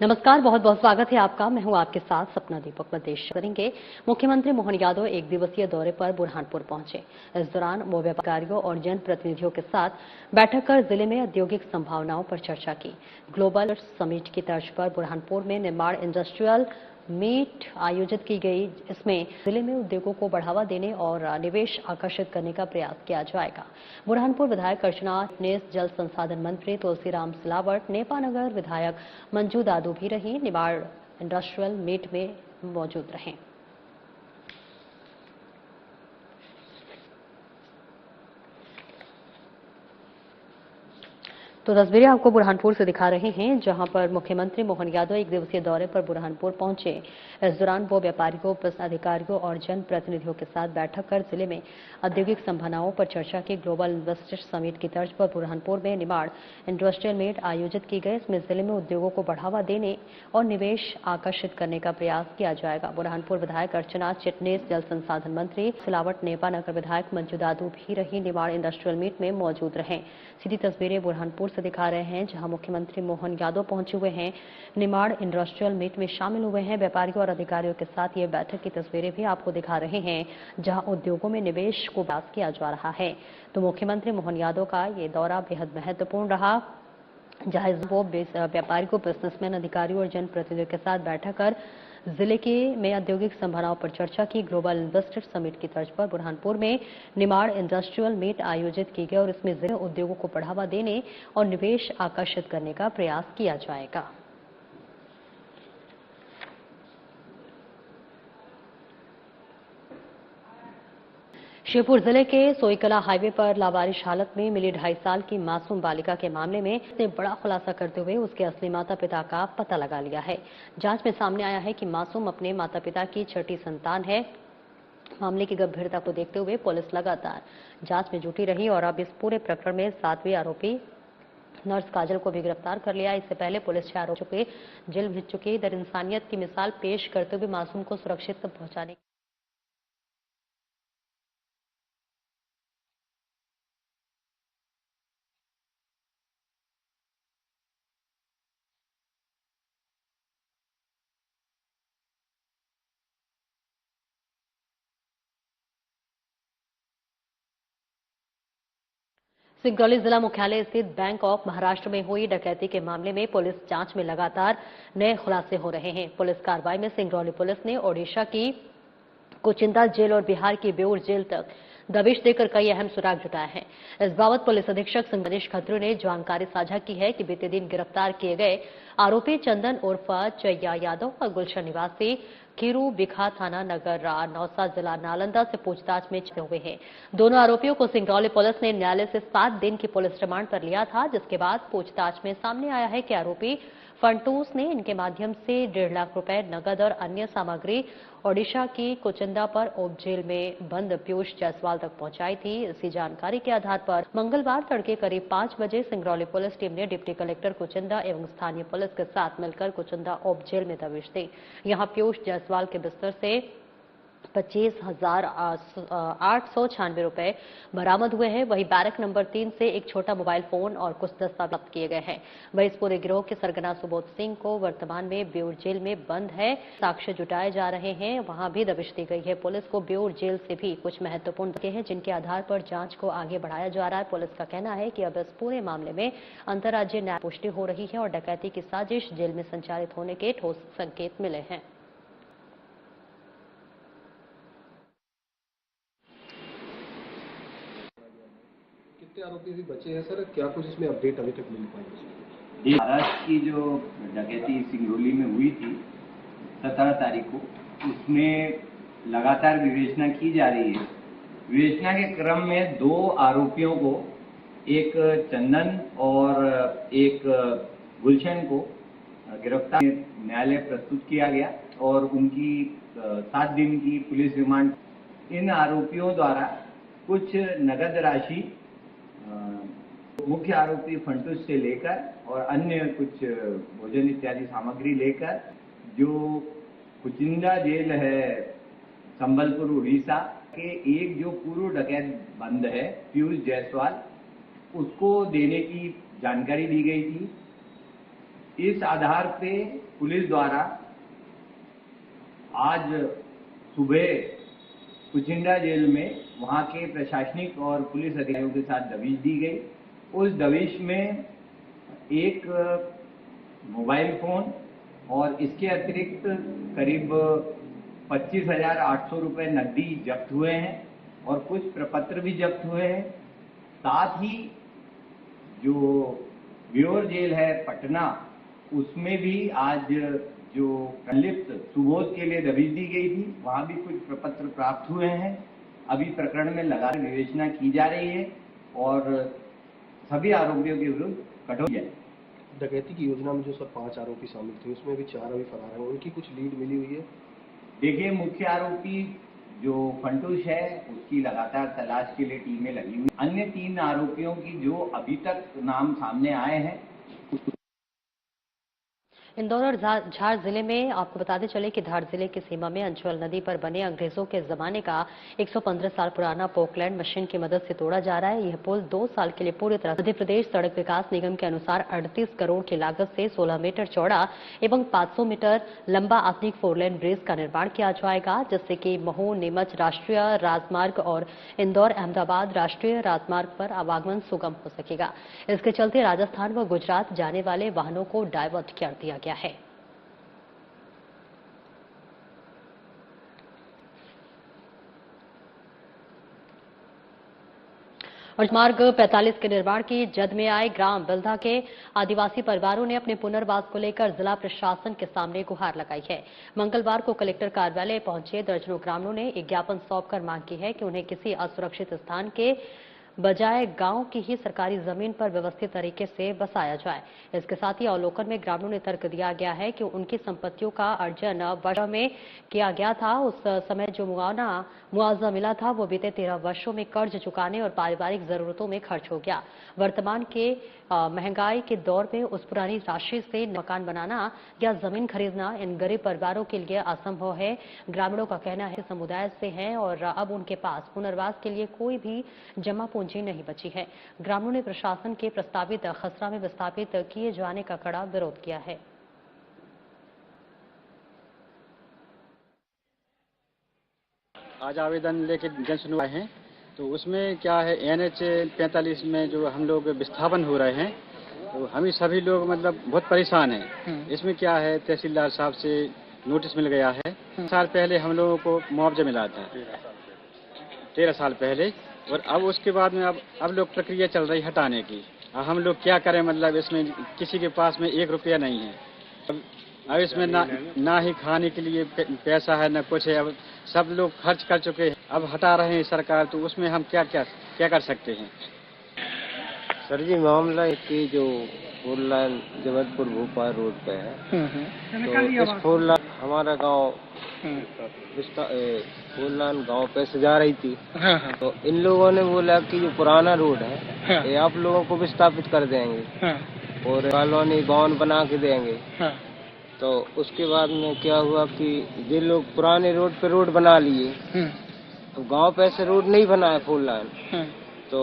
नमस्कार, बहुत बहुत स्वागत है आपका। मैं हूं आपके साथ सपना दीपक। प्रदेश करेंगे। मुख्यमंत्री मोहन यादव एक दिवसीय दौरे पर बुरहानपुर पहुंचे। इस दौरान वो व्यापारियों और जनप्रतिनिधियों के साथ बैठक कर जिले में औद्योगिक संभावनाओं पर चर्चा की। ग्लोबल समिट की तर्ज पर बुरहानपुर में निर्माण इंडस्ट्रियल मीट आयोजित की गई। इसमें जिले में उद्योगों को बढ़ावा देने और निवेश आकर्षित करने का प्रयास किया जाएगा। बुरहानपुर विधायक अर्चना चिटनीस, जल संसाधन मंत्री तुलसीराम सिलावट, नेपानगर विधायक मंजू दादू भी रही निमाड़ इंडस्ट्रियल मीट में मौजूद रहे। तो तस्वीरें आपको बुरहानपुर से दिखा रहे हैं, जहां पर मुख्यमंत्री मोहन यादव एक दिवसीय दौरे पर बुरहानपुर पहुंचे। इस दौरान वो व्यापारियों, अधिकारियों और जनप्रतिनिधियों के साथ बैठक कर जिले में औद्योगिक संभावनाओं पर चर्चा की। ग्लोबल इन्वेस्टर्स समिट की तर्ज पर बुरहानपुर में निमाड़ इंडस्ट्रियल मीट आयोजित की गई। इसमें जिले में उद्योगों को बढ़ावा देने और निवेश आकर्षित करने का प्रयास किया जाएगा। बुरहानपुर विधायक अर्चना चिटनीस, जल संसाधन मंत्री सिलावट, नेपानगर विधायक मंजू दादू भी रही निमाड़ इंडस्ट्रियल मीट में मौजूद रहे। सीधी तस्वीरें बुरहानपुर से दिखा रहे हैं, जहां मुख्यमंत्री मोहन यादव पहुंचे हुए हैं, निमाड़ इंडस्ट्रियल मीट में शामिल हुए हैं। व्यापारियों और अधिकारियों के साथ ये बैठक की तस्वीरें भी आपको दिखा रहे हैं, जहां उद्योगों में निवेश को प्रयास किया जा रहा है। तो मुख्यमंत्री मोहन यादव का ये दौरा बेहद महत्वपूर्ण रहा, जहां वो व्यापारियों, बिजनेसमैन, अधिकारियों और जनप्रतिनिधियों के साथ बैठक कर जिले के में औद्योगिक संभावनाओं पर चर्चा की। ग्लोबल इन्वेस्टर्स समिट की तर्ज पर बुरहानपुर में निमाड़ इंडस्ट्रियल मीट आयोजित की गई और इसमें जिले उद्योगों को बढ़ावा देने और निवेश आकर्षित करने का प्रयास किया जाएगा। श्योपुर जिले के सोईकला हाईवे पर लावारिश हालत में मिली 2.5 साल की मासूम बालिका के मामले में उसने बड़ा खुलासा करते हुए उसके असली माता पिता का पता लगा लिया है। जांच में सामने आया है कि मासूम अपने माता पिता की छठी संतान है। मामले की गंभीरता को देखते हुए पुलिस लगातार जांच में जुटी रही और अब इस पूरे प्रकरण में 7वीं आरोपी नर्स काजल को भी गिरफ्तार कर लिया। इससे पहले पुलिस 6 आरोपियों को जेल भेज चुकी। दर-इंसानियत की मिसाल पेश करते हुए मासूम को सुरक्षित पहुंचाने सिंगरौली जिला मुख्यालय स्थित बैंक ऑफ महाराष्ट्र में हुई डकैती के मामले में पुलिस जांच में लगातार नए खुलासे हो रहे हैं। पुलिस कार्रवाई में सिंगरौली पुलिस ने ओडिशा की कोचिंदा जेल और बिहार की बेऊर जेल तक दबिश देकर कई अहम सुराग जुटाए हैं। इस बाबत पुलिस अधीक्षक गणेश खत्री ने जानकारी साझा की है कि बीते दिन गिरफ्तार किए गए आरोपी चंदन उर्फ चैया यादव और गुलशन निवासी खीरू बिखा थाना नगर नौसा जिला नालंदा से पूछताछ में छिपे हुए हैं। दोनों आरोपियों को सिंगरौली पुलिस ने न्यायालय से 7 दिन की पुलिस रिमांड पर लिया था, जिसके बाद पूछताछ में सामने आया है कि आरोपी फंटूस ने इनके माध्यम से 1.5 लाख रुपए नकद और अन्य सामग्री ओडिशा की कोचिंदा पर उप जेल में बंद पीयूष जायसवाल तक पहुंचाई थी। इसी जानकारी के आधार पर मंगलवार तड़के करीब 5 बजे सिंगरौली पुलिस टीम ने डिप्टी कलेक्टर कोचिंदा एवं स्थानीय पुलिस के साथ मिलकर कोचिंदा उप जेल में दबिश दी। यहां पीयूष जायसवाल के बिस्तर से 25,896 रुपए बरामद हुए हैं। वहीं बैरक नंबर 3 से एक छोटा मोबाइल फोन और कुछ दस्तावेज जब्त किए गए हैं। वहीं इस पूरे गिरोह के सरगना सुबोध सिंह को वर्तमान में बेऊर जेल में बंद है। साक्ष्य जुटाए जा रहे हैं, वहां भी दबिश दी गई है। पुलिस को बेऊर जेल से भी कुछ महत्वपूर्ण तथ्य हैं, जिनके आधार पर जांच को आगे बढ़ाया जा रहा है। पुलिस का कहना है कि अब इस पूरे मामले में अंतर्राज्यीय न्याय पुष्टि हो रही है और डकैती की साजिश जेल में संचालित होने के ठोस संकेत मिले हैं। कितने आरोपी भी बचे हैं सर? क्या कुछ इसमें अपडेट अभी तक मिल पाई? महाराष्ट्र की जो डकैती सिंगरौली में हुई थी 17 तारीख को, उसमें लगातार विवेचना की जा रही है। विवेचना के क्रम में 2 आरोपियों को, एक चंदन और एक गुलशन को गिरफ्तार न्यायालय प्रस्तुत किया गया और उनकी 7 दिन की पुलिस रिमांड। इन आरोपियों द्वारा कुछ नगद राशि मुख्य आरोपी फंटूस से लेकर और अन्य कुछ भोजन इत्यादि सामग्री लेकर जो कुचिंदा जेल है संबलपुर उड़ीसा के एक जो पूर्व डकैत बंद है पीयूष जायसवाल, उसको देने की जानकारी दी गई थी। इस आधार पे पुलिस द्वारा आज सुबह कुचिंडा जेल में वहां के प्रशासनिक और पुलिस अधिकारियों के साथ दबिश दी गई। उस दबिश में एक मोबाइल फोन और इसके अतिरिक्त करीब 25,800 रुपये नकदी जब्त हुए हैं और कुछ प्रपत्र भी जब्त हुए हैं। साथ ही जो व्योर जेल है पटना, उसमें भी आज जो संलिप्त सुबोध के लिए दबिश दी गई थी, वहां भी कुछ प्रपत्र प्राप्त हुए हैं। अभी प्रकरण में लगातार विवेचना की जा रही है और सभी आरोपियों के विरुद्ध कठोर डकैती की योजना में जो सर 5 आरोपी शामिल थे, उसमें भी 4 अभी फरार हैं, उनकी कुछ लीड मिली हुई है? देखिए, मुख्य आरोपी जो फंटूश है उसकी लगातार तलाश के लिए टीमें लगी हुई। अन्य 3 आरोपियों की जो अभी तक नाम सामने आए हैं। इंदौर और झार जिले में आपको बताते चले कि धार जिले की सीमा में अंचल नदी पर बने अंग्रेजों के जमाने का 115 साल पुराना पोकलैंड मशीन की मदद से तोड़ा जा रहा है। यह पुल 2 साल के लिए पूरी तरह मध्य प्रदेश सड़क विकास निगम के अनुसार 38 करोड़ की लागत से 16 मीटर चौड़ा एवं 500 मीटर लंबा आधुनिक 4 लेन ब्रिज का निर्माण किया जाएगा, जिससे कि महू नीमच राष्ट्रीय राजमार्ग और इंदौर अहमदाबाद राष्ट्रीय राजमार्ग पर आवागमन सुगम हो सकेगा। इसके चलते राजस्थान व गुजरात जाने वाले वाहनों को डायवर्ट कर दिया गया है। और मार्ग 45 के निर्माण की जद में आए ग्राम बिल्धा के आदिवासी परिवारों ने अपने पुनर्वास को लेकर जिला प्रशासन के सामने गुहार लगाई है। मंगलवार को कलेक्टर कार्यालय पहुंचे दर्जनों ग्रामीणों ने एक ज्ञापन सौंपकर मांग की है कि उन्हें किसी असुरक्षित स्थान के बजाय गांव की ही सरकारी जमीन पर व्यवस्थित तरीके से बसाया जाए। इसके साथ ही अवलोकन में ग्रामीणों ने तर्क दिया गया है कि उनकी संपत्तियों का अर्जन वर्ष में किया गया था। उस समय जो मुआवजा मिला था वो बीते 13 वर्षों में कर्ज चुकाने और पारिवारिक जरूरतों में खर्च हो गया। वर्तमान के महंगाई के दौर में उस पुरानी राशि से मकान बनाना या जमीन खरीदना इन गरीब परिवारों के लिए असंभव है। ग्रामीणों का कहना है समुदाय से हैं और अब उनके पास पुनर्वास के लिए कोई भी जमा पूंजी नहीं बची है। ग्रामीणों ने प्रशासन के प्रस्तावित खसरा में विस्थापित किए जाने का कड़ा विरोध किया है। आज आवेदन लेके जन सुनवाई है, तो उसमें क्या है NH 45 में जो हम लोग विस्थापन हो रहे हैं, तो हम सभी लोग मतलब बहुत परेशान हैं। इसमें क्या है, तहसीलदार साहब से नोटिस मिल गया है। साल पहले हम लोगों को मुआवजा मिला था, 13 साल पहले, और अब उसके बाद में अब लोग प्रक्रिया चल रही हटाने की। हम लोग क्या करें, मतलब इसमें किसी के पास में 1 रुपया नहीं है। अब इसमें ना ही खाने के लिए पैसा है, ना कुछ है। अब सब लोग खर्च कर चुके हैं, अब हटा रहे हैं सरकार, तो उसमें हम क्या कर सकते हैं? सर जी, मामला कि जो 4 लाइन जबलपुर भोपाल रोड पे है, तो इस 4 लाइन हमारा गांव 4 लाइन गांव पे से जा रही थी। तो इन लोगों ने बोला कि जो पुराना रोड है ये आप लोगों को विस्थापित कर देंगे और कॉलोनी भवन बना के देंगे। तो उसके बाद में क्या हुआ कि ये लोग पुराने रोड पे रोड बना लिए, तो गांव पे ऐसे रोड नहीं बना है 4 लाइन। तो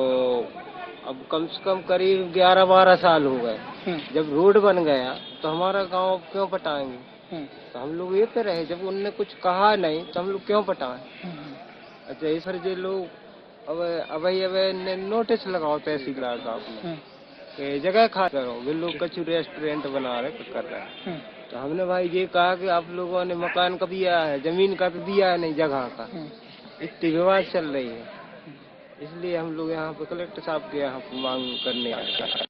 अब कम से कम करीब 11-12 साल हो गए। जब रोड बन गया तो हमारा गांव क्यों पटाएंगे? तो हम लोग ये पे रहे, जब उनने कुछ कहा नहीं तो हम लोग क्यों पटाएं? अच्छा, इस पर ये लोग अब नोटिस लगाओ तहसीलदार साहब ने, जगह खा करो। वे लोग कछु रेस्टोरेंट बना रहे कर रहे हैं। तो हमने भाई ये कहा कि आप लोगों ने मकान का दिया है, जमीन का तो दिया है नहीं, जगह का। इतनी विवाद चल रही है, इसलिए हम लोग यहाँ पे कलेक्टर साहब के यहाँ मांग करने आए हैं।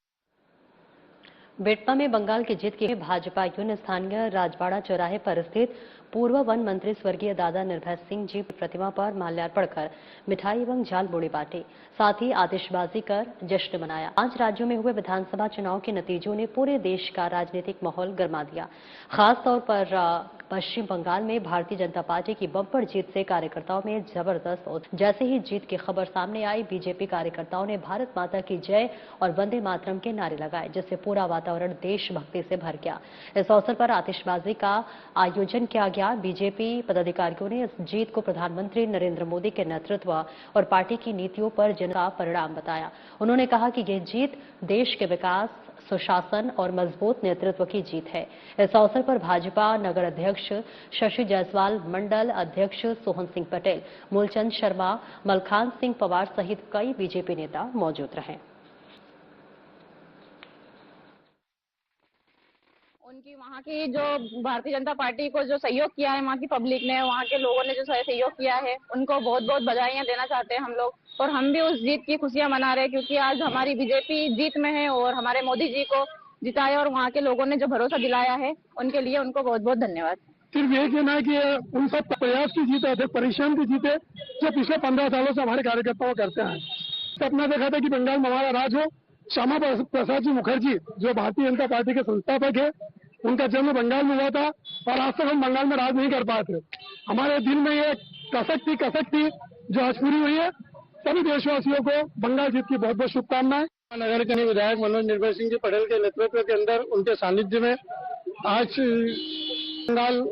बेटपा में बंगाल की जीत के भाजपाइयों ने स्थानीय राजवाड़ा चौराहे पर स्थित पूर्व वन मंत्री स्वर्गीय दादा निर्भय सिंह जी की प्रतिमा पर माल्यार्पण कर मिठाई एवं झालमुड़ी बांटी, साथ ही आतिशबाजी कर जश्न मनाया। 5 राज्यों में हुए विधानसभा चुनाव के नतीजों ने पूरे देश का राजनीतिक माहौल गर्मा दिया। खास तौर पर पश्चिम बंगाल में भारतीय जनता पार्टी की बम्पर जीत से कार्यकर्ताओं में जबरदस्त। जैसे ही जीत की खबर सामने आई, बीजेपी कार्यकर्ताओं ने भारत माता की जय और वंदे मातरम के नारे लगाए, जिससे पूरा वातावरण देशभक्ति से भर गया। इस अवसर पर आतिशबाजी का आयोजन किया गया दरमियान बीजेपी पदाधिकारियों ने इस जीत को प्रधानमंत्री नरेंद्र मोदी के नेतृत्व और पार्टी की नीतियों पर जन का परिणाम बताया। उन्होंने कहा कि यह जीत देश के विकास, सुशासन और मजबूत नेतृत्व की जीत है। इस अवसर पर भाजपा नगर अध्यक्ष शशि जायसवाल, मंडल अध्यक्ष सोहन सिंह पटेल, मूलचंद शर्मा, मलखान सिंह पवार सहित कई बीजेपी नेता मौजूद रहे। उनकी वहाँ की जो भारतीय जनता पार्टी को जो सहयोग किया है, वहाँ की पब्लिक ने, वहाँ के लोगों ने जो सहयोग किया है, उनको बहुत बहुत बधाइयाँ देना चाहते हैं हम लोग। और हम भी उस जीत की खुशियां मना रहे हैं, क्योंकि आज हमारी बीजेपी जीत में है और हमारे मोदी जी को जिताया और वहाँ के लोगों ने जो भरोसा दिलाया है, उनके लिए उनको बहुत बहुत धन्यवाद। सिर्फ ये कहना है कि उन सब प्रयास की जीत है, परिश्रम की जीत है, जो पिछले 15 सालों से हमारे कार्यकर्ताओं करते हैं। सपना देखा था कि बंगाल में हमारा राज हो। श्यामा प्रसाद जी मुखर्जी, जो भारतीय जनता पार्टी के संस्थापक है, उनका जन्म बंगाल में हुआ था और आज तक हम बंगाल में राज नहीं कर पाए थे। हमारे दिल में ये कसक थी जो आज पूरी हुई है। सभी देशवासियों को बंगाल जीत की बहुत बहुत शुभकामनाएं। नगर के विधायक मनोज निर्भय सिंह जी पटेल के नेतृत्व के अंदर, उनके सानिध्य में आज बंगाल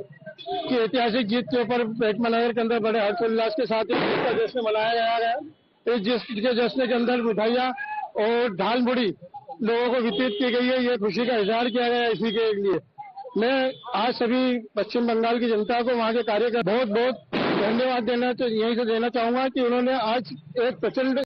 की ऐतिहासिक जीत के ऊपर बेटमा नगर के अंदर बड़े हर्षोल्लास के साथ इसका जश्न मनाया गया है। इस जश्न के अंदर मिठाइयाँ और दाल मुड़ी लोगों को वितरित की गई है। ये खुशी का इजहार किया गया है। इसी के लिए मैं आज सभी पश्चिम बंगाल की जनता को, वहाँ के कार्यकर्ता बहुत बहुत धन्यवाद यहीं से देना चाहूंगा कि उन्होंने आज एक प्रचंड।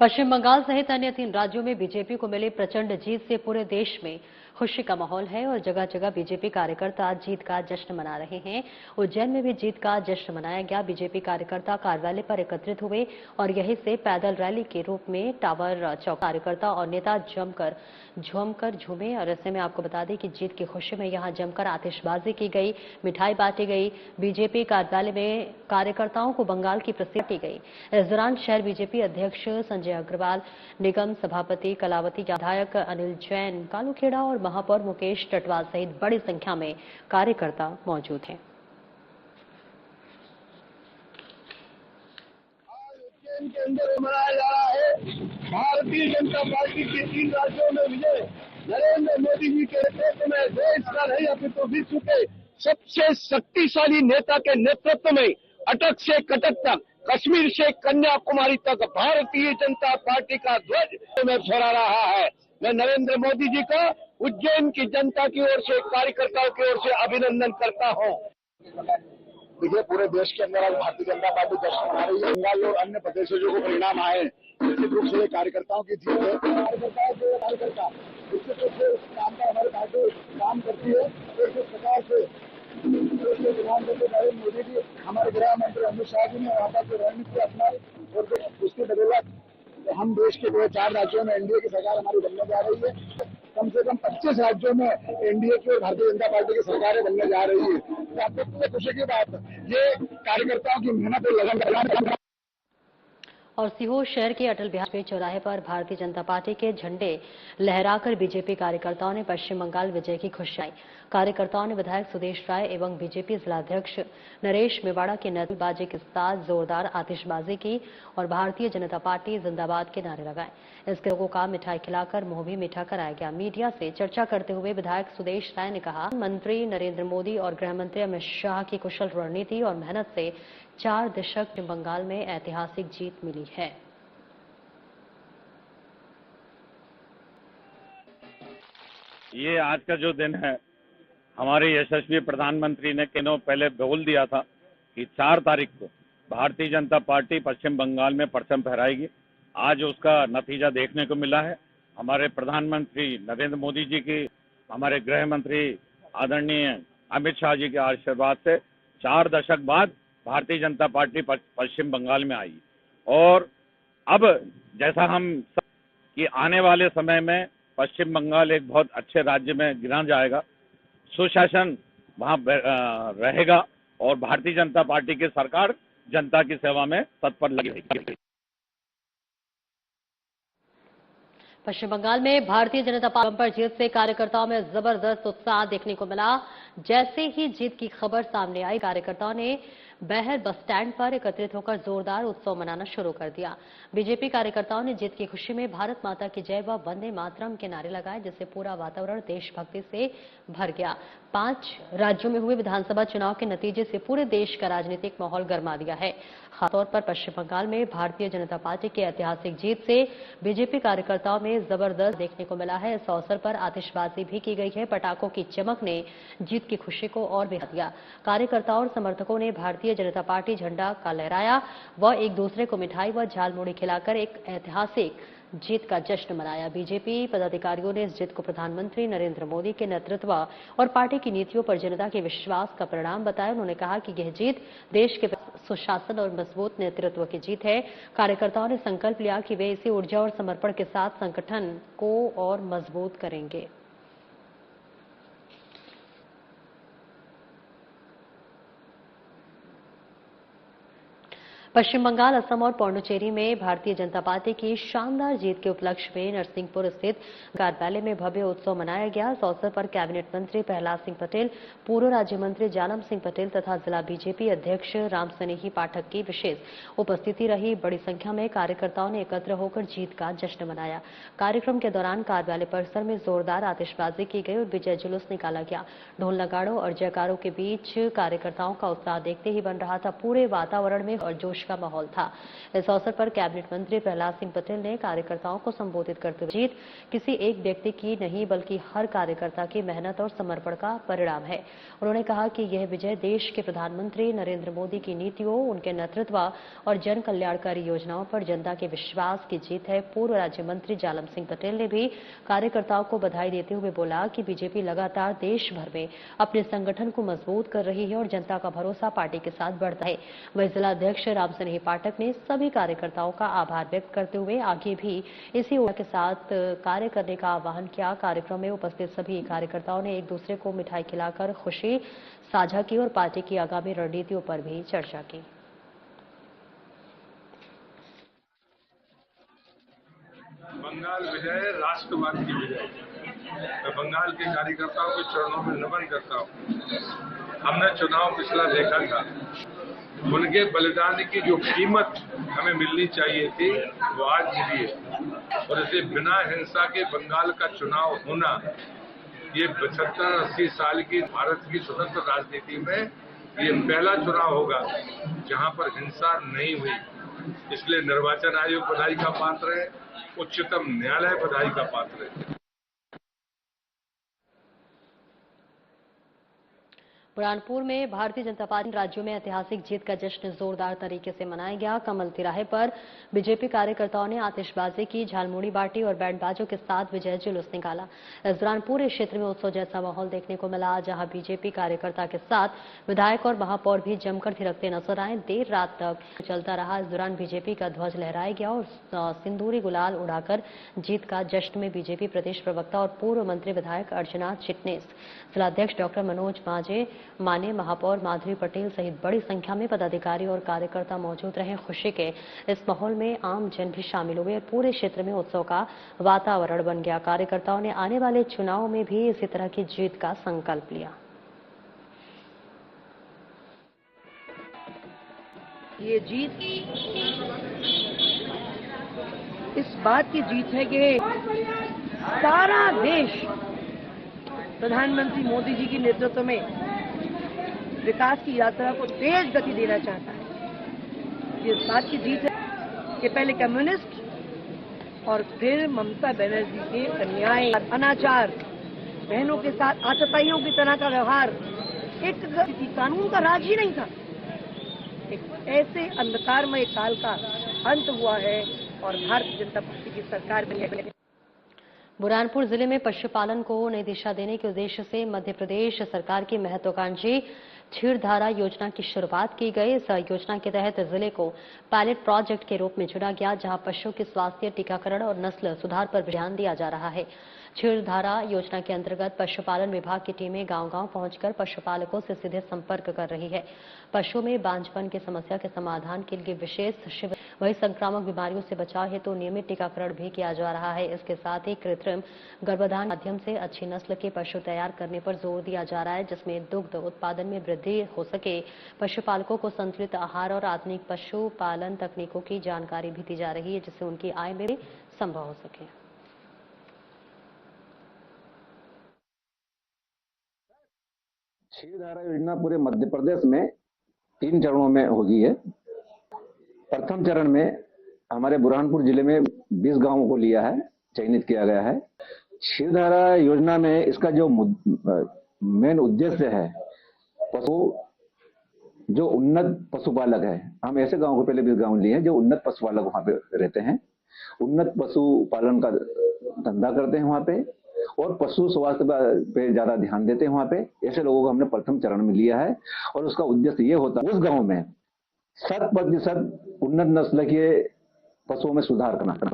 पश्चिम बंगाल सहित अन्य 3 राज्यों में बीजेपी को मिली प्रचंड जीत से पूरे देश में खुशी का माहौल है और जगह जगह बीजेपी कार्यकर्ता जीत का जश्न मना रहे हैं। उज्जैन में भी जीत का जश्न मनाया गया। बीजेपी कार्यकर्ता कार्यालय पर एकत्रित हुए और यहीं से पैदल रैली के रूप में टावर चौक कार्यकर्ता और नेता झूमकर झूमे। और ऐसे में आपको बता दें कि जीत की खुशी में यहां जमकर आतिशबाजी की गई, मिठाई बांटी गई। बीजेपी कार्यालय में कार्यकर्ताओं को बंगाल की प्रसिद्धि दी गई। इस दौरान शहर बीजेपी अध्यक्ष संजय अग्रवाल, निगम सभापति कलावती, विधायक अनिल जैन, कालूखेड़ा और महापौर मुकेश टटवाल सहित बड़ी संख्या में कार्यकर्ता मौजूद हैं। उज्जैन के अंदर मनाया जा रहा है भारतीय जनता पार्टी के 3 राज्यों में विजय। नरेंद्र मोदी जी के नेतृत्व में देश का नहीं अपितु विश्व के सबसे शक्तिशाली नेता के नेतृत्व में अटक से कटक तक, कश्मीर से कन्याकुमारी तक भारतीय जनता पार्टी का ध्वज में फहरा रहा है। मैं नरेंद्र मोदी जी का उज्जैन की जनता की ओर से, कार्यकर्ताओं की ओर से अभिनंदन करता हूं। देखिए, पूरे देश के अंदर आज भारतीय जनता पार्टी जश्न मना रही है। बंगाल और अन्य प्रदेशों को परिणाम आए, निश्चित रूप से कार्यकर्ताओं की जीत है। कार्यकर्ता निश्चित रूप से काम का हमारी पार्टी काम करती है। तो जिस प्रकार से प्रधानमंत्री नरेंद्र मोदी जी, हमारे गृह मंत्री अमित शाह जी ने वहाँ पर जो रणनीति अपनाई और उसके बदौलत हम देश के 4 राज्यों में एनडीए की सरकार हमारी बनने जा रही है। कम से कम 25 राज्यों में एनडीए की और भारतीय जनता पार्टी की सरकारें बनने जा रही है। तो आपको खुशी की बात, ये कार्यकर्ताओं की मेहनत और लगन। और सीहोर शहर के अटल बिहारी चौराहे पर भारतीय जनता पार्टी के झंडे लहराकर बीजेपी कार्यकर्ताओं ने पश्चिम बंगाल विजय की खुशी आई। कार्यकर्ताओं ने विधायक सुदेश राय एवं बीजेपी जिलाध्यक्ष नरेश मेवाड़ा के नेतृत्व बाजे के साथ जोरदार आतिशबाजी की और भारतीय जनता पार्टी जिंदाबाद के नारे लगाए। इसके लोगों का मिठाई खिलाकर मुंह भी मीठा कराया गया। मीडिया से चर्चा करते हुए विधायक सुदेश राय ने कहा, मंत्री नरेंद्र मोदी और गृह मंत्री अमित शाह की कुशल रणनीति और मेहनत से 4 दशक बंगाल में ऐतिहासिक जीत मिली है। ये आज का जो दिन है, हमारे यशस्वी प्रधानमंत्री ने दिनों पहले बोल दिया था कि 4 तारीख को भारतीय जनता पार्टी पश्चिम बंगाल में परचम फहराएगी। आज उसका नतीजा देखने को मिला है। हमारे प्रधानमंत्री नरेंद्र मोदी जी की, हमारे गृह मंत्री आदरणीय अमित शाह जी के आशीर्वाद से 4 दशक बाद भारतीय जनता पार्टी पश्चिम बंगाल में आई। और अब जैसा हम कि आने वाले समय में पश्चिम बंगाल एक बहुत अच्छे राज्य में गिना जाएगा, सुशासन वहां रहेगा और भारतीय जनता पार्टी की सरकार जनता की सेवा में तत्पर लगी रहेगी। पश्चिम बंगाल में भारतीय जनता पार्टी पर जीत से कार्यकर्ताओं में जबरदस्त उत्साह देखने को मिला। जैसे ही जीत की खबर सामने आई, कार्यकर्ताओं ने बहर बस स्टैंड पर एकत्रित होकर जोरदार उत्सव मनाना शुरू कर दिया। बीजेपी कार्यकर्ताओं ने जीत की खुशी में भारत माता की जय व वंदे मातरम के नारे लगाए, जिससे पूरा वातावरण देशभक्ति से भर गया। 5 राज्यों में हुए विधानसभा चुनाव के नतीजे से पूरे देश का राजनीतिक माहौल गर्मा दिया है। खासतौर पर पश्चिम बंगाल में भारतीय जनता पार्टी की ऐतिहासिक जीत से बीजेपी कार्यकर्ताओं में जबरदस्त देखने को मिला है। इस अवसर पर आतिशबाजी भी की गई है। पटाखों की चमक ने जीत की खुशी को और बढ़ा दिया। कार्यकर्ताओं और समर्थकों ने भारतीय जनता पार्टी झंडा का लहराया व एक दूसरे को मिठाई व झालमुड़ी खिलाकर एक ऐतिहासिक जीत का जश्न मनाया। बीजेपी पदाधिकारियों ने इस जीत को प्रधानमंत्री नरेंद्र मोदी के नेतृत्व और पार्टी की नीतियों पर जनता के विश्वास का परिणाम बताया। उन्होंने कहा कि यह जीत देश के सुशासन और मजबूत नेतृत्व की जीत है। कार्यकर्ताओं ने संकल्प लिया कि वे इसी ऊर्जा और समर्पण के साथ संगठन को और मजबूत करेंगे। पश्चिम बंगाल, असम और पौंडुचेरी में भारतीय जनता पार्टी की शानदार जीत के उपलक्ष्य में नरसिंहपुर स्थित कार्यालय में भव्य उत्सव मनाया गया। इस अवसर पर कैबिनेट मंत्री प्रहलाद सिंह पटेल, पूर्व राज्य मंत्री जालम सिंह पटेल तथा जिला बीजेपी अध्यक्ष रामसनेही पाठक की विशेष उपस्थिति रही। बड़ी संख्या में कार्यकर्ताओं ने एकत्र होकर जीत का जश्न मनाया। कार्यक्रम के दौरान कार्यालय परिसर में जोरदार आतिशबाजी की गई और विजय जुलूस निकाला गया। ढोल नगाड़ों और जयकारों के बीच कार्यकर्ताओं का उत्साह देखते ही बन रहा था। पूरे वातावरण में और जोश का माहौल था। इस अवसर पर कैबिनेट मंत्री प्रहलाद सिंह पटेल ने कार्यकर्ताओं को संबोधित करते हुए जीत किसी एक व्यक्ति की नहीं बल्कि हर कार्यकर्ता की मेहनत और समर्पण का परिणाम है। उन्होंने कहा कि यह विजय देश के प्रधानमंत्री नरेंद्र मोदी की नीतियों, उनके नेतृत्व और जन कल्याणकारी योजनाओं पर जनता के विश्वास की जीत है। पूर्व राज्य मंत्री जालम सिंह पटेल ने भी कार्यकर्ताओं को बधाई देते हुए बोला कि बीजेपी लगातार देश भर में अपने संगठन को मजबूत कर रही है और जनता का भरोसा पार्टी के साथ बढ़ता है। वहीं जिला अध्यक्ष रामसनेही पाठक ने सभी कार्यकर्ताओं का आभार व्यक्त करते हुए आगे भी इसी ऊर्जा के साथ कार्य करने का आह्वान किया। कार्यक्रम में उपस्थित सभी कार्यकर्ताओं ने एक दूसरे को मिठाई खिलाकर खुशी साझा की और पार्टी की आगामी रणनीतियों पर भी चर्चा की। बंगाल विजय राष्ट्रवाद की विजय। मैं बंगाल के कार्यकर्ताओं के चरणों में नमन करता हूँ। हमने चुनाव पिछला देखा था, उनके बलिदान की जो कीमत हमें मिलनी चाहिए थी वो आज मिली है और इसे बिना हिंसा के बंगाल का चुनाव होना, ये 75-80 साल की भारत की स्वतंत्र राजनीति में ये पहला चुनाव होगा जहां पर हिंसा नहीं हुई। इसलिए निर्वाचन आयोग बधाई का पात्र है, उच्चतम न्यायालय बधाई का पात्र है। बुरहानपुर में भारतीय जनता पार्टी राज्यों में ऐतिहासिक जीत का जश्न जोरदार तरीके से मनाया गया। कमल तिराहे पर बीजेपी कार्यकर्ताओं ने आतिशबाजी की, झालमुड़ी बांटी और बैंड बाजों के साथ विजय जुलूस निकाला। इस दौरान पूरे क्षेत्र में उत्सव जैसा माहौल देखने को मिला, जहां बीजेपी कार्यकर्ता के साथ विधायक और महापौर भी जमकर थिरकते नजर आए। देर रात तक चलता रहा। इस दौरान बीजेपी का ध्वज लहराया गया और सिंदूरी गुलाल उड़ाकर जीत का जश्न में बीजेपी प्रदेश प्रवक्ता और पूर्व मंत्री विधायक अर्चनाथ चिटनेस, जिलाध्यक्ष डॉक्टर मनोज माने, महापौर माधुरी पटेल सहित बड़ी संख्या में पदाधिकारी और कार्यकर्ता मौजूद रहे। खुशी के इस माहौल में आम जन भी शामिल हुए और पूरे क्षेत्र में उत्सव का वातावरण बन गया। कार्यकर्ताओं ने आने वाले चुनाव में भी इसी तरह की जीत का संकल्प लिया। ये जीत इस बात की जीत है कि सारा देश प्रधानमंत्री मोदी जी के नेतृत्व में विकास की यात्रा को तेज गति देना चाहता है। ये इस बात की जीत है कि पहले कम्युनिस्ट और फिर ममता बनर्जी के अन्याय, अनाचार, बहनों के साथ आतताइयों की तरह का व्यवहार, एक कानून का राज ही नहीं था। एक ऐसे अंधकारमय काल का अंत हुआ है और भारतीय जनता पार्टी की सरकार बनी है। बुरहानपुर जिले में पशुपालन को नई दिशा देने के उद्देश्य से मध्य प्रदेश सरकार की महत्वाकांक्षी क्षीरधारा योजना की शुरुआत की गई। इस योजना के तहत जिले को पायलट प्रोजेक्ट के रूप में चुना गया, जहां पशुओं के स्वास्थ्य, टीकाकरण और नस्ल सुधार पर ध्यान दिया जा रहा है। क्षीरधारा योजना के अंतर्गत पशुपालन विभाग की टीमें गांव-गांव पहुंचकर पशुपालकों से सीधे संपर्क कर रही है। पशुओं में बांझपन की समस्या के समाधान के लिए विशेष शिविर, वही संक्रामक बीमारियों से बचाव हेतु नियमित टीकाकरण भी किया जा रहा है। इसके साथ ही कृत्रिम गर्भाधान के माध्यम से अच्छी नस्ल के पशु तैयार करने पर जोर दिया जा रहा है, जिसमें दुग्ध उत्पादन में वृद्धि हो सके। पशुपालकों को संतुलित आहार और आधुनिक पशुपालन तकनीकों की जानकारी भी दी जा रही है, जिससे उनकी आय में भी संभव हो सके। क्षीरधारा योजना पूरे मध्य प्रदेश में 3 चरणों में होगी है। प्रथम चरण में हमारे बुरहानपुर जिले में 20 गांवों को लिया है, चयनित किया गया है। क्षीरधारा योजना में इसका जो मेन उद्देश्य है, जो उन्नत पशुपालक है, हम ऐसे गांव को पहले 20 गांव लिए हैं जो उन्नत पशुपालक वहां पे रहते हैं, उन्नत पशुपालन का धंधा करते हैं वहां पे और पशु स्वास्थ्य पे ज्यादा ध्यान देते हैं वहां पे। ऐसे लोगों को हमने प्रथम चरण में लिया है और उसका उद्देश्य ये होता है उस गांव में 100% उन्नत नस्ल के पशुओं में सुधार करना।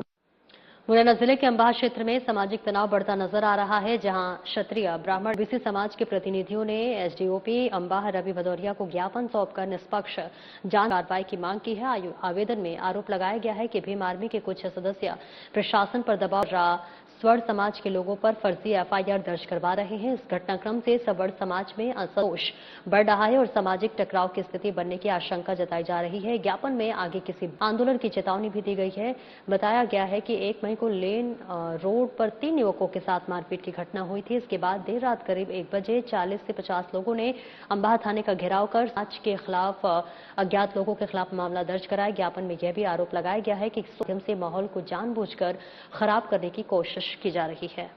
मुरैना जिले के अंबाह क्षेत्र में सामाजिक तनाव बढ़ता नजर आ रहा है, जहां क्षत्रिय ब्राह्मण बीसी समाज के प्रतिनिधियों ने एसडीओपी अंबाह रवि भदौरिया को ज्ञापन सौंपकर निष्पक्ष जांच कार्रवाई की मांग की है। आवेदन में आरोप लगाया गया है कि भीम आर्मी के कुछ सदस्य प्रशासन पर दबाव स्वर्ण समाज के लोगों पर फर्जी एफआईआर दर्ज करवा रहे हैं। इस घटनाक्रम से सवर्ण समाज में असंतोष बढ़ रहा है और सामाजिक टकराव की स्थिति बनने की आशंका जताई जा रही है। ज्ञापन में आगे किसी आंदोलन की चेतावनी भी दी गई है। बताया गया है कि 1 मई को लेन रोड पर 3 युवकों के साथ मारपीट की घटना हुई थी। इसके बाद देर रात करीब 1 बजे 40 से 50 लोगों ने अंबाह थाने का घेराव कर समाज के खिलाफ अज्ञात लोगों के खिलाफ मामला दर्ज कराया। ज्ञापन में यह भी आरोप लगाया गया है कि इस माध्यम से माहौल को जानबूझकर खराब करने की कोशिश की जा रही है।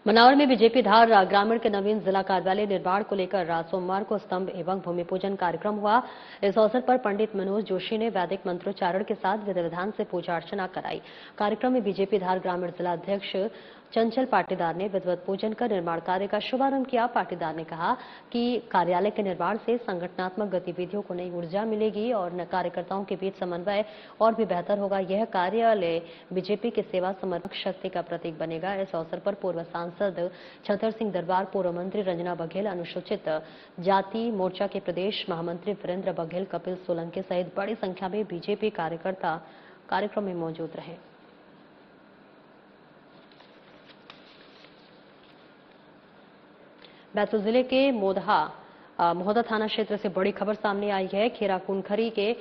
मनावर में बीजेपी धार ग्रामीण के नवीन जिला कार्यालय निर्माण को लेकर सोमवार को स्तंभ एवं भूमि पूजन कार्यक्रम हुआ। इस अवसर पर पंडित मनोज जोशी ने वैदिक मंत्रोच्चारण के साथ विधि विधान से पूजा अर्चना कराई। कार्यक्रम में बीजेपी धार ग्रामीण जिला अध्यक्ष चंचल पाटीदार ने विधिवत पूजन कर निर्माण कार्य का शुभारंभ किया। पाटीदार ने कहा कि कार्यालय के निर्माण से संगठनात्मक गतिविधियों को नई ऊर्जा मिलेगी और कार्यकर्ताओं के बीच समन्वय और भी बेहतर होगा। यह कार्यालय बीजेपी के सेवा समर्पक शक्ति का प्रतीक बनेगा। इस अवसर पर पूर्व सांसद छतर सिंह दरबार, पूर्व मंत्री रंजना बघेल, अनुसूचित जाति मोर्चा के प्रदेश महामंत्री वीरेंद्र बघेल, कपिल सोलंकी सहित बड़ी संख्या में बीजेपी कार्यकर्ता कार्यक्रम में मौजूद रहे। बैतूल जिले के मोहदा थाना क्षेत्र से बड़ी खबर सामने आई है। खेरा कुनखरी के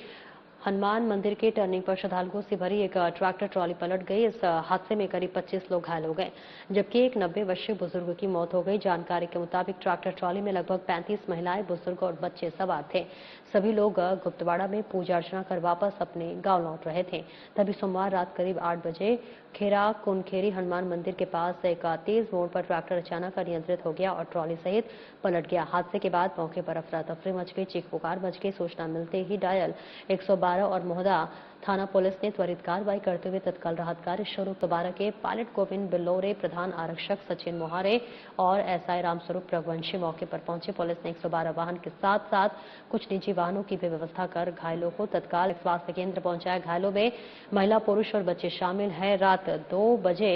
हनुमान मंदिर के टर्निंग पर श्रद्धालुओं से भरी एक ट्रैक्टर ट्रॉली पलट गई। इस हादसे में करीब 25 लोग घायल हो गए, जबकि एक 90 वर्षीय बुजुर्ग की मौत हो गई। जानकारी के मुताबिक ट्रैक्टर ट्रॉली में लगभग 35 महिलाएं, बुजुर्ग और बच्चे सवार थे। सभी लोग गुप्तवाड़ा में पूजा अर्चना कर वापस अपने गांव लौट रहे थे। तभी सोमवार रात करीब 8 बजे खेरा कुनखेरी हनुमान मंदिर के पास एक तेज मोड़ पर ट्रैक्टर अचानक अनियंत्रित हो गया और ट्रॉली सहित पलट गया। हादसे के बाद मौके पर अफरा तफरी मच गई, चीख पुकार मच गई। सूचना मिलते ही डायल 112 और मोहदा थाना पुलिस ने त्वरित कार्रवाई करते हुए तत्काल राहत कार्य शुरू। दोबारा के पायलट गोविंद बिल्लोरे, प्रधान आरक्षक सचिन मोहारे और एसआई रामस्वरूप रघुवंशी मौके पर पहुंचे। पुलिस ने 112 वाहन के साथ साथ कुछ निजी वाहनों की भी व्यवस्था कर घायलों को तत्काल स्वास्थ्य केंद्र पहुंचाया। घायलों में महिला, पुरुष और बच्चे शामिल हैं। रात 2 बजे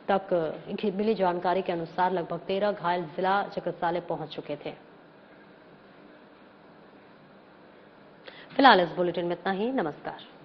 तक मिली जानकारी के अनुसार लगभग 13 घायल जिला चिकित्सालय पहुंच चुके थे। फिलहाल इस बुलेटिन में इतना ही। नमस्कार।